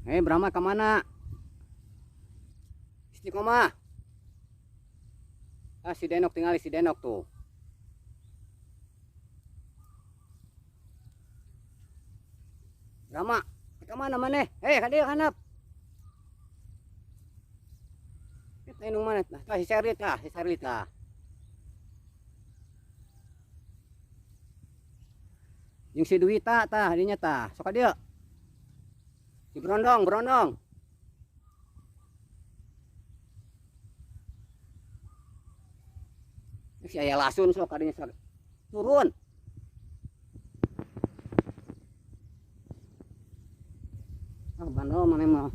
Brahma kemana? Istiqomah. Si Denok tinggal si Denok tuh. Brahma, kemana mana? Kadia hanap. Kita inung mana? Nah, si Serlit lah. Yung si Duwita hadinya sok dia. Si Brondong. Si Ayah Lasun sok hadinya turun. Bandel mana mah.